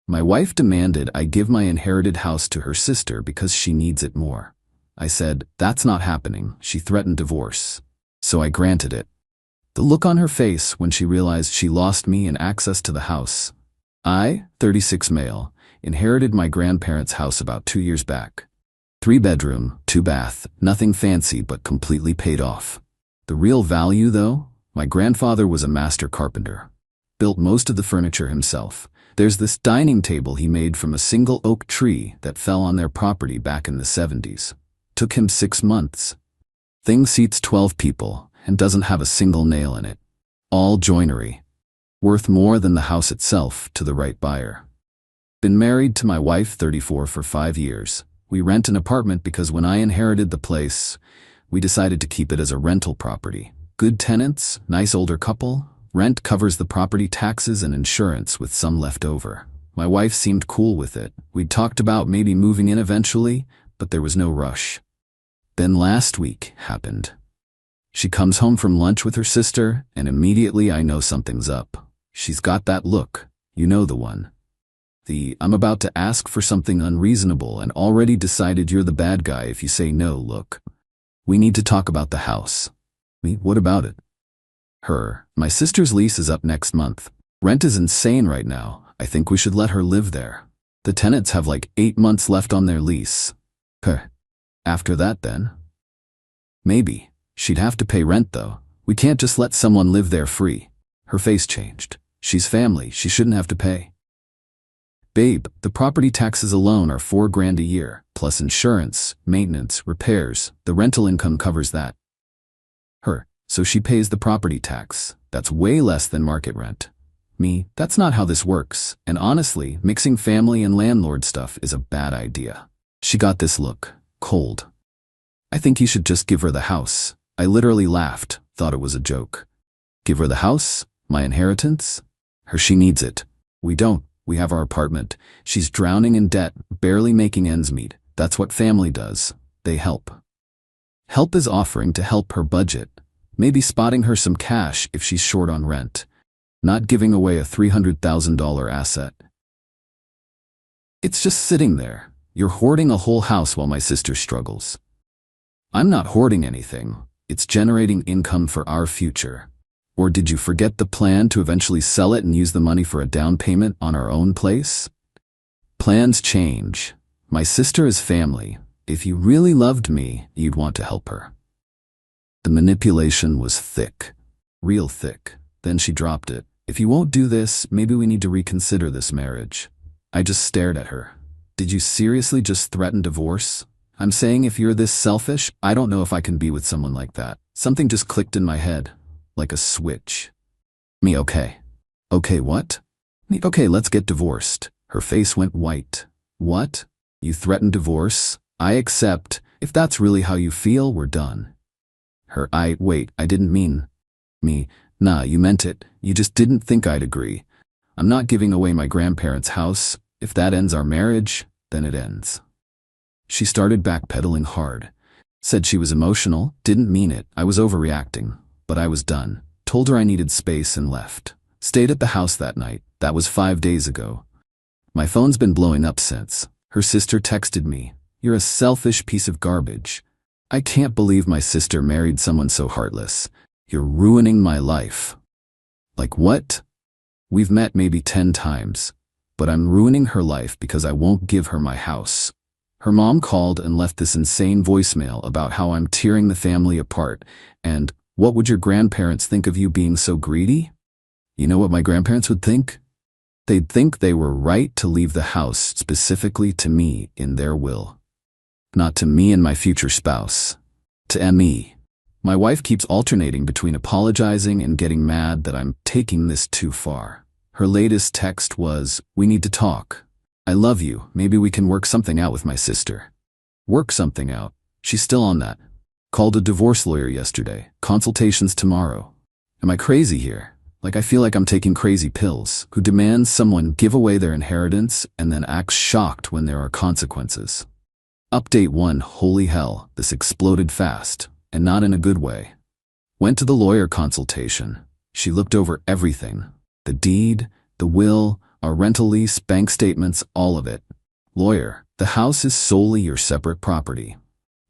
My wife demanded I give my inherited house to her sister because she needs it more. I said, that's not happening. She threatened divorce. So I granted it. The look on her face when she realized she lost me and access to the house. I, 36 male, inherited my grandparents' house about 2 years back. 3-bedroom, 2-bath, nothing fancy but completely paid off. The real value, though? My grandfather was a master carpenter. Built most of the furniture himself. There's this dining table he made from a single oak tree that fell on their property back in the 70s. Took him 6 months. Thing seats 12 people and doesn't have a single nail in it. All joinery. Worth more than the house itself to the right buyer. Been married to my wife, 34, for 5 years. We rent an apartment because when I inherited the place, we decided to keep it as a rental property. Good tenants, nice older couple. Rent covers the property taxes and insurance with some left over. My wife seemed cool with it. We'd talked about maybe moving in eventually, but there was no rush. Then last week happened. She comes home from lunch with her sister, and immediately I know something's up. She's got that look. You know the one. I'm about to ask for something unreasonable and already decided you're the bad guy if you say no look. We need to talk about the house. Me? What about it? Her. My sister's lease is up next month. Rent is insane right now. I think we should let her live there. The tenants have like 8 months left on their lease. After that then? Maybe. She'd have to pay rent though. We can't just let someone live there free. Her face changed. She's family. She shouldn't have to pay. Babe, the property taxes alone are $4,000 a year, plus insurance, maintenance, repairs. The rental income covers that. Her. So she pays the property tax. That's way less than market rent. Me, that's not how this works. And honestly, mixing family and landlord stuff is a bad idea. She got this look. Cold. I think you should just give her the house. I literally laughed, thought it was a joke. Give her the house? My inheritance? Her, she needs it. We don't. We have our apartment. She's drowning in debt, barely making ends meet. That's what family does. They help. Help is offering to help her budget. Maybe spotting her some cash if she's short on rent. Not giving away a $300,000 asset. It's just sitting there. You're hoarding a whole house while my sister struggles. I'm not hoarding anything. It's generating income for our future. Or did you forget the plan to eventually sell it and use the money for a down payment on our own place? Plans change. My sister is family. If you really loved me, you'd want to help her. The manipulation was thick. Real thick. Then she dropped it. If you won't do this, maybe we need to reconsider this marriage. I just stared at her. Did you seriously just threaten divorce? I'm saying if you're this selfish, I don't know if I can be with someone like that. Something just clicked in my head. Like a switch. Me, okay. Okay, what? Me, okay, let's get divorced. Her face went white. What? You threatened divorce? I accept. If that's really how you feel, we're done. Her, wait, I didn't mean. Me, nah, you meant it. You just didn't think I'd agree. I'm not giving away my grandparents' house. If that ends our marriage, then it ends. She started backpedaling hard. Said she was emotional, didn't mean it, I was overreacting. But I was done. Told her I needed space and left. Stayed at the house that night. That was 5 days ago. My phone's been blowing up since. Her sister texted me, "You're a selfish piece of garbage." I can't believe my sister married someone so heartless. You're ruining my life. Like what? We've met maybe 10 times. But I'm ruining her life because I won't give her my house. Her mom called and left this insane voicemail about how I'm tearing the family apart and, what would your grandparents think of you being so greedy? You know what my grandparents would think? They'd think they were right to leave the house specifically to me in their will. Not to me and my future spouse. To me. My wife keeps alternating between apologizing and getting mad that I'm taking this too far. Her latest text was, "We need to talk. I love you. Maybe we can work something out with my sister." Work something out. She's still on that. Called a divorce lawyer yesterday. Consultations tomorrow. Am I crazy here? Like I feel like I'm taking crazy pills. Who demands someone give away their inheritance and then acts shocked when there are consequences. Update 1. Holy hell, this exploded fast, and not in a good way. Went to the lawyer consultation. She looked over everything. The deed, the will, Our rental lease, bank statements, all of it. Lawyer, the house is solely your separate property.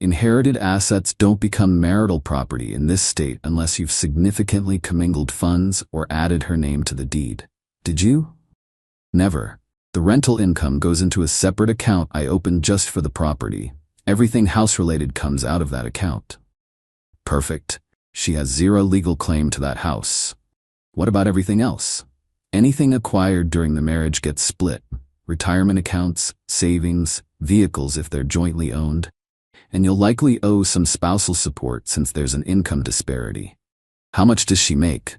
Inherited assets don't become marital property in this state unless you've significantly commingled funds or added her name to the deed. Did you? Never. The rental income goes into a separate account I opened just for the property. Everything house-related comes out of that account. Perfect. She has zero legal claim to that house. What about everything else? Anything acquired during the marriage gets split. Retirement accounts, savings, vehicles if they're jointly owned. And you'll likely owe some spousal support since there's an income disparity. How much does she make?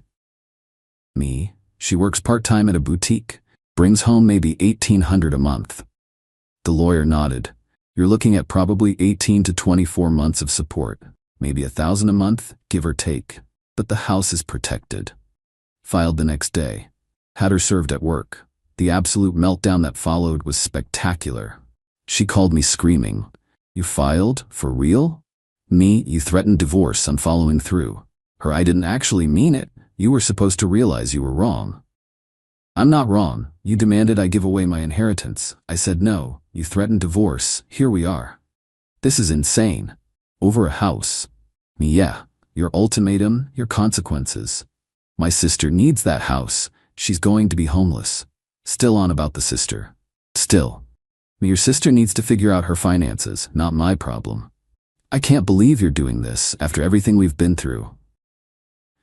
Me? She works part-time at a boutique. Brings home maybe $1,800 a month. The lawyer nodded. You're looking at probably 18 to 24 months of support. Maybe $1,000 a month, give or take. But the house is protected. Filed the next day. Had her served at work. The absolute meltdown that followed was spectacular. She called me screaming. You filed? For real? Me, you threatened divorce, I'm following through. Her, I didn't actually mean it. You were supposed to realize you were wrong. I'm not wrong. You demanded I give away my inheritance. I said no. You threatened divorce. Here we are. This is insane. Over a house. Me, yeah. Your ultimatum, your consequences. My sister needs that house. She's going to be homeless. Still on about the sister. Still. Me, your sister needs to figure out her finances, not my problem. I can't believe you're doing this after everything we've been through.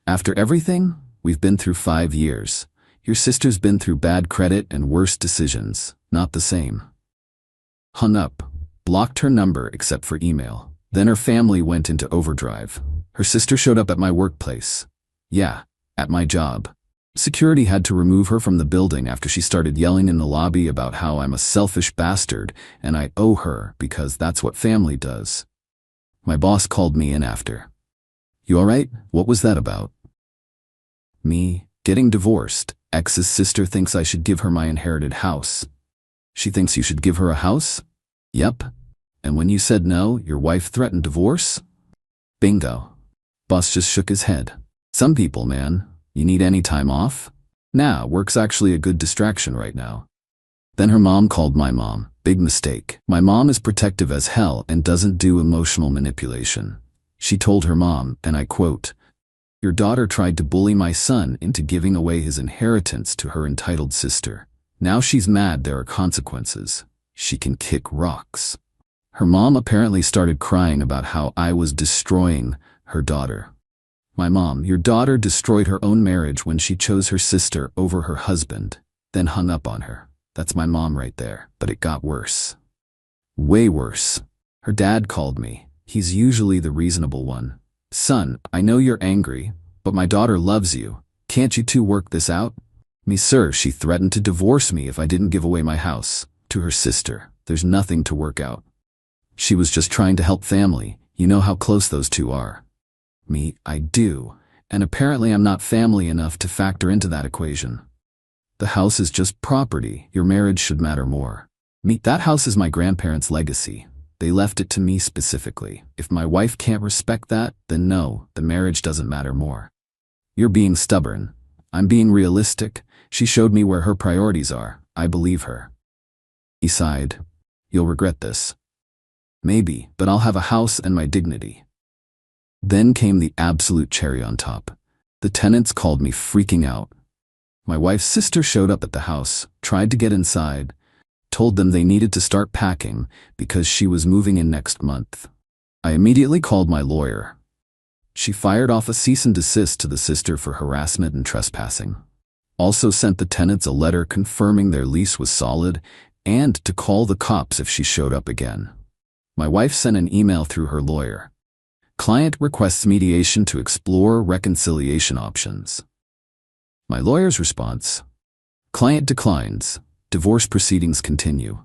After everything? We've been through 5 years. Your sister's been through bad credit and worse decisions, not the same. Hung up, blocked her number except for email. Then her family went into overdrive. Her sister showed up at my workplace. Yeah, at my job. Security had to remove her from the building after she started yelling in the lobby about how I'm a selfish bastard and I owe her because that's what family does. My boss called me in after. You alright? What was that about? Me, getting divorced. Ex's sister thinks I should give her my inherited house. She thinks you should give her a house? Yep. And when you said no, your wife threatened divorce? Bingo. Boss just shook his head. Some people, man. You need any time off? Nah, work's actually a good distraction right now. Then her mom called my mom. Big mistake. My mom is protective as hell and doesn't do emotional manipulation. She told her mom, and I quote, "Your daughter tried to bully my son into giving away his inheritance to her entitled sister. Now she's mad there are consequences. She can kick rocks." Her mom apparently started crying about how I was destroying her daughter. My mom, your daughter destroyed her own marriage when she chose her sister over her husband, then hung up on her. That's my mom right there. But it got worse. Way worse. Her dad called me. He's usually the reasonable one. "Son, I know you're angry, but my daughter loves you. Can't you two work this out?" Me, sir, she threatened to divorce me if I didn't give away my house. To her sister. There's nothing to work out. She was just trying to help family. You know how close those two are. Me, I do. And apparently I'm not family enough to factor into that equation. The house is just property. Your marriage should matter more. Me, that house is my grandparents' legacy. They left it to me specifically. If my wife can't respect that, then no, the marriage doesn't matter more. You're being stubborn. I'm being realistic. She showed me where her priorities are. I believe her. He sighed. You'll regret this. Maybe, but I'll have a house and my dignity. Then came the absolute cherry on top. The tenants called me freaking out. My wife's sister showed up at the house, tried to get inside, told them they needed to start packing because she was moving in next month. I immediately called my lawyer. She fired off a cease and desist to the sister for harassment and trespassing. Also sent the tenants a letter confirming their lease was solid and to call the cops if she showed up again. My wife sent an email through her lawyer. Client requests mediation to explore reconciliation options. My lawyer's response. Client declines. Divorce proceedings continue.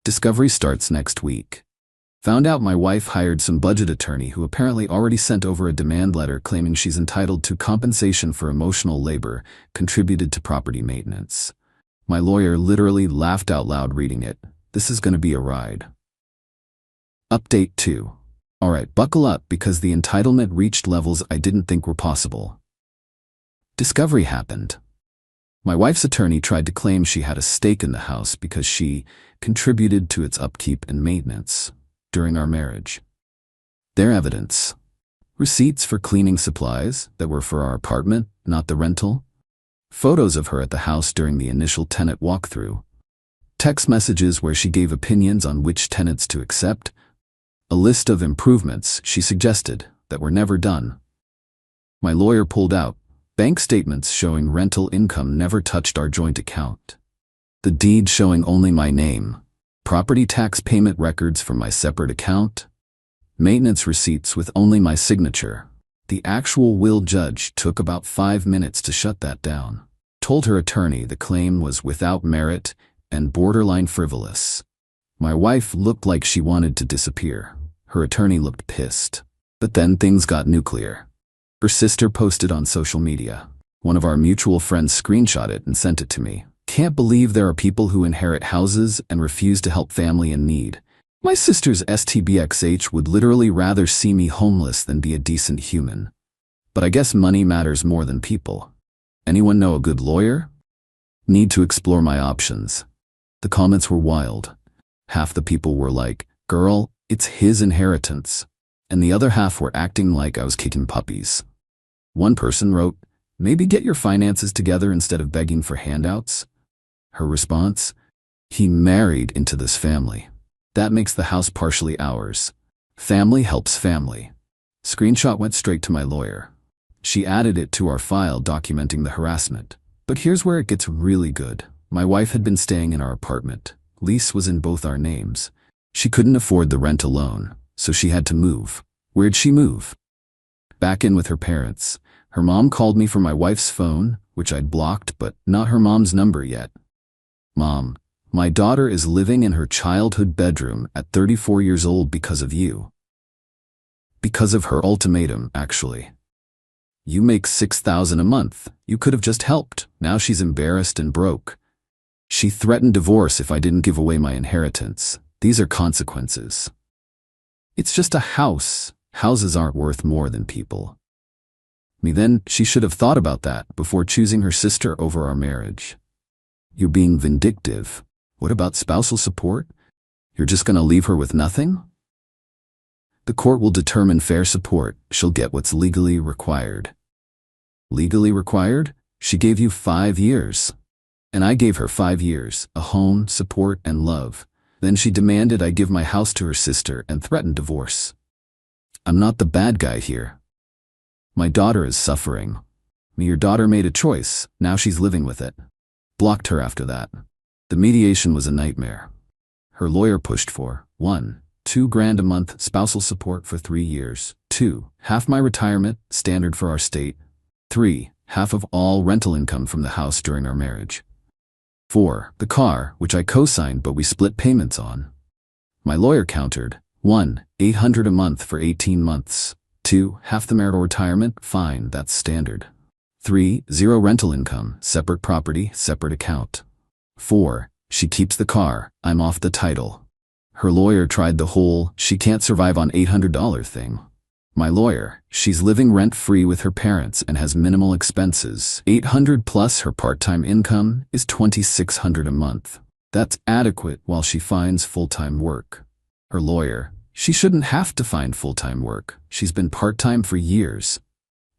Discovery starts next week. Found out my wife hired some budget attorney who apparently already sent over a demand letter claiming she's entitled to compensation for emotional labor contributed to property maintenance. My lawyer literally laughed out loud reading it. This is going to be a ride. Update 2. Alright, buckle up because the entitlement reached levels I didn't think were possible. Discovery happened. My wife's attorney tried to claim she had a stake in the house because she contributed to its upkeep and maintenance during our marriage. Their evidence: receipts for cleaning supplies that were for our apartment, not the rental, photos of her at the house during the initial tenant walkthrough, text messages where she gave opinions on which tenants to accept, a list of improvements she suggested that were never done. My lawyer pulled out bank statements showing rental income never touched our joint account, the deed showing only my name, property tax payment records from my separate account, maintenance receipts with only my signature. The actual will judge took about 5 minutes to shut that down. Told her attorney the claim was without merit and borderline frivolous. My wife looked like she wanted to disappear. Her attorney looked pissed. But then things got nuclear. Her sister posted on social media. One of our mutual friends screenshot it and sent it to me. Can't believe there are people who inherit houses and refuse to help family in need. My sister's STBXH would literally rather see me homeless than be a decent human. But I guess money matters more than people. Anyone know a good lawyer? Need to explore my options. The comments were wild. Half the people were like, "Girl, it's his inheritance." And the other half were acting like I was kicking puppies. One person wrote, "Maybe get your finances together instead of begging for handouts." Her response: "He married into this family. That makes the house partially ours. Family helps family." Screenshot went straight to my lawyer. She added it to our file documenting the harassment. But here's where it gets really good. My wife had been staying in our apartment. Lease was in both our names. She couldn't afford the rent alone, so she had to move. Where'd she move? Back in with her parents. Her mom called me from my wife's phone, which I'd blocked, but not her mom's number yet. "Mom, my daughter is living in her childhood bedroom at 34 years old because of you." Because of her ultimatum, actually. "You make $6,000 a month. You could have just helped." Now she's embarrassed and broke. She threatened divorce if I didn't give away my inheritance. These are consequences. It's just a house. Houses aren't worth more than people. Then she should have thought about that before choosing her sister over our marriage. You're being vindictive. What about spousal support? You're just gonna leave her with nothing? The court will determine fair support. She'll get what's legally required. Legally required? She gave you 5 years. And I gave her 5 years, a home, support, and love. Then she demanded I give my house to her sister and threatened divorce. I'm not the bad guy here. My daughter is suffering. Your daughter made a choice. Now she's living with it. Blocked her after that. The mediation was a nightmare. Her lawyer pushed for 1. $2,000 a month spousal support for 3 years. 2. Half my retirement, standard for our state. 3. Half of all rental income from the house during our marriage. 4. The car, which I co-signed but we split payments on. My lawyer countered. 1. $800 a month for 18 months. 2. Half the marital retirement, fine, that's standard. 3. 0 rental income, separate property, separate account. 4. She keeps the car, I'm off the title. Her lawyer tried the whole "she can't survive on $800 thing. My lawyer: she's living rent-free with her parents and has minimal expenses. $800 plus her part-time income is $2,600 a month. That's adequate while she finds full-time work. Her lawyer: she shouldn't have to find full-time work. She's been part-time for years.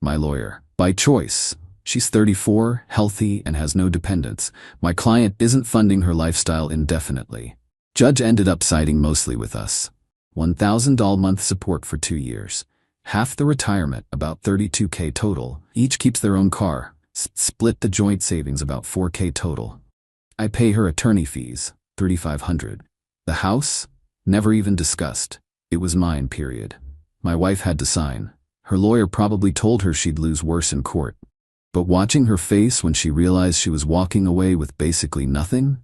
My lawyer: by choice. She's 34, healthy, and has no dependents. My client isn't funding her lifestyle indefinitely. Judge ended up siding mostly with us. $1,000 month support for 2 years. Half the retirement, about $32K total. Each keeps their own car. Split the joint savings, about $4K total. I pay her attorney fees, $3,500. The house? Never even discussed. It was mine, period. My wife had to sign. Her lawyer probably told her she'd lose worse in court. But watching her face when she realized she was walking away with basically nothing,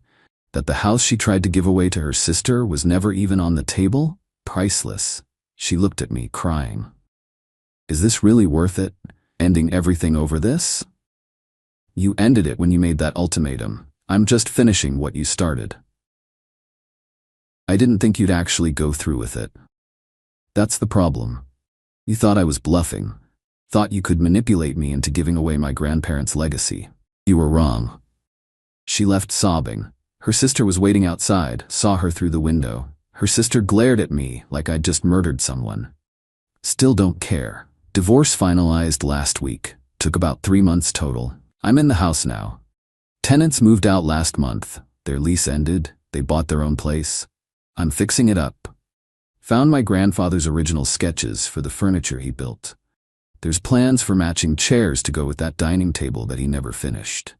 that the house she tried to give away to her sister was never even on the table, priceless. She looked at me, crying. Is this really worth it? Ending everything over this? You ended it when you made that ultimatum. I'm just finishing what you started. I didn't think you'd actually go through with it. That's the problem. You thought I was bluffing. Thought you could manipulate me into giving away my grandparents' legacy. You were wrong. She left sobbing. Her sister was waiting outside, saw her through the window. Her sister glared at me like I'd just murdered someone. Still don't care. Divorce finalized last week. Took about 3 months total. I'm in the house now. Tenants moved out last month. Their lease ended. They bought their own place. I'm fixing it up. Found my grandfather's original sketches for the furniture he built. There's plans for matching chairs to go with that dining table that he never finished.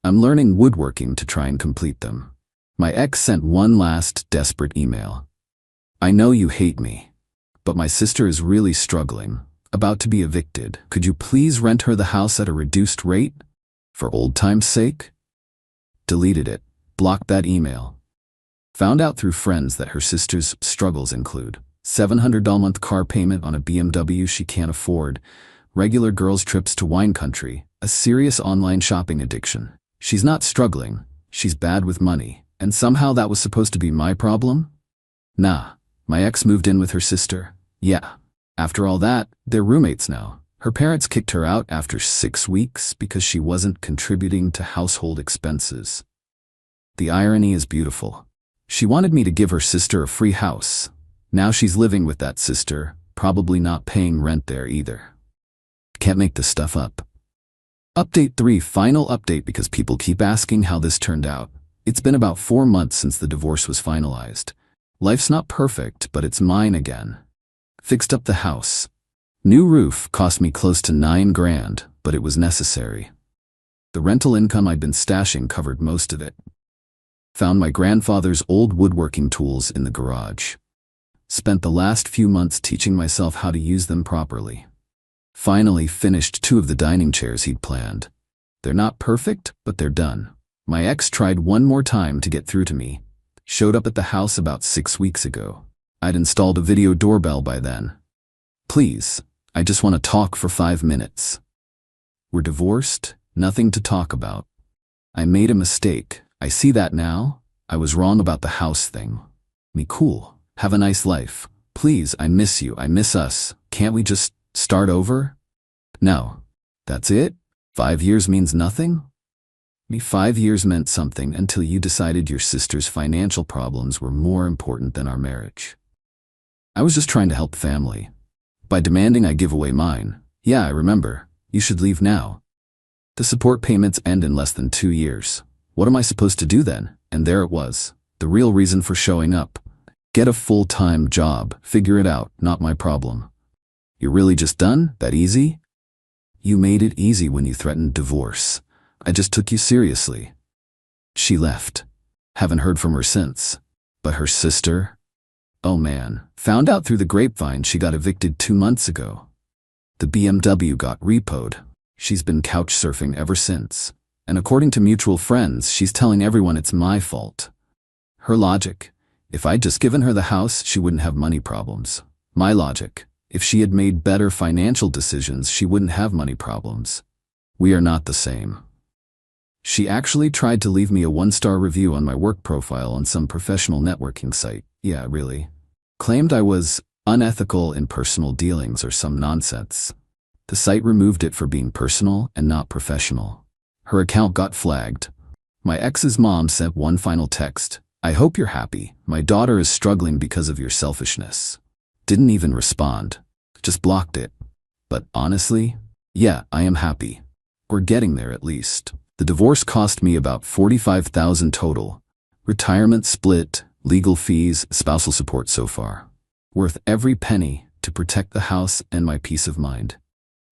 I'm learning woodworking to try and complete them. My ex sent one last desperate email. I know you hate me, but my sister is really struggling, about to be evicted. Could you please rent her the house at a reduced rate? For old time's sake? Deleted it. Blocked that email. Found out through friends that her sister's struggles include $700 a month car payment on a BMW she can't afford, regular girls' trips to wine country, a serious online shopping addiction. She's not struggling, she's bad with money, and somehow that was supposed to be my problem? Nah, my ex moved in with her sister. Yeah. After all that, they're roommates now. Her parents kicked her out after 6 weeks because she wasn't contributing to household expenses. The irony is beautiful. She wanted me to give her sister a free house. Now she's living with that sister, probably not paying rent there either. Can't make this stuff up. Update 3, final update because people keep asking how this turned out. It's been about 4 months since the divorce was finalized. Life's not perfect, but it's mine again. Fixed up the house. New roof cost me close to $9 grand, but it was necessary. The rental income I'd been stashing covered most of it. Found my grandfather's old woodworking tools in the garage. Spent the last few months teaching myself how to use them properly. Finally finished 2 of the dining chairs he'd planned. They're not perfect, but they're done. My ex tried one more time to get through to me. Showed up at the house about 6 weeks ago. I'd installed a video doorbell by then. Please, I just want to talk for 5 minutes. We're divorced, nothing to talk about. I made a mistake. I see that now. I was wrong about the house thing. Me cool. Have a nice life. Please, I miss you. I miss us. Can't we just start over? No. That's it? 5 years means nothing? Me 5 years meant something until you decided your sister's financial problems were more important than our marriage. I was just trying to help family. By demanding I give away mine. Yeah, I remember. You should leave now. The support payments end in less than 2 years. What am I supposed to do then? And there it was. The real reason for showing up. Get a full-time job. Figure it out. Not my problem. You're really just done? That easy? You made it easy when you threatened divorce. I just took you seriously. She left. Haven't heard from her since. But her sister? Oh man. Found out through the grapevine she got evicted 2 months ago. The BMW got repoed. She's been couch surfing ever since. And according to mutual friends, she's telling everyone it's my fault. Her logic. If I'd just given her the house, she wouldn't have money problems. My logic. If she had made better financial decisions, she wouldn't have money problems. We are not the same. She actually tried to leave me a 1-star review on my work profile on some professional networking site. Yeah, really. Claimed I was unethical in personal dealings or some nonsense. The site removed it for being personal and not professional. Her account got flagged. My ex's mom sent one final text. I hope you're happy. My daughter is struggling because of your selfishness. Didn't even respond. Just blocked it. But honestly, yeah, I am happy. We're getting there at least. The divorce cost me about $45,000 total. Retirement split, legal fees, spousal support so far. Worth every penny to protect the house and my peace of mind.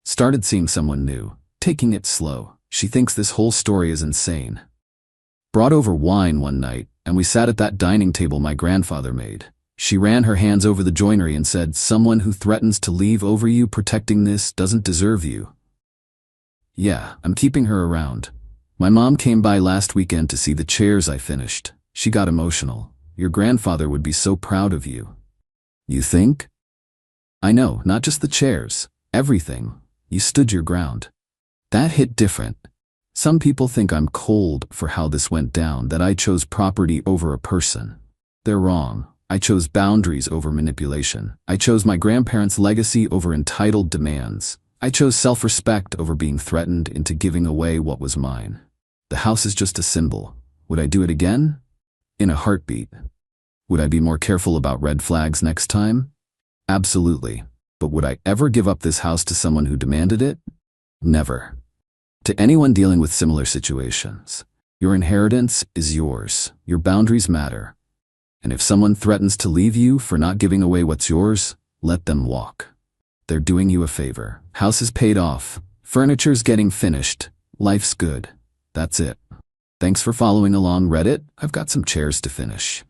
Started seeing someone new, taking it slow. She thinks this whole story is insane. Brought over wine one night, and we sat at that dining table my grandfather made. She ran her hands over the joinery and said, "Someone who threatens to leave over you protecting this doesn't deserve you." Yeah, I'm keeping her around. My mom came by last weekend to see the chairs I finished. She got emotional. Your grandfather would be so proud of you. You think? I know, not just the chairs. Everything. You stood your ground. That hit different. Some people think I'm cold for how this went down, that I chose property over a person. They're wrong. I chose boundaries over manipulation. I chose my grandparents' legacy over entitled demands. I chose self-respect over being threatened into giving away what was mine. The house is just a symbol. Would I do it again? In a heartbeat. Would I be more careful about red flags next time? Absolutely. But would I ever give up this house to someone who demanded it? Never. To anyone dealing with similar situations, your inheritance is yours. Your boundaries matter. And if someone threatens to leave you for not giving away what's yours, let them walk. They're doing you a favor. House is paid off. Furniture's getting finished. Life's good. That's it. Thanks for following along, Reddit. I've got some chairs to finish.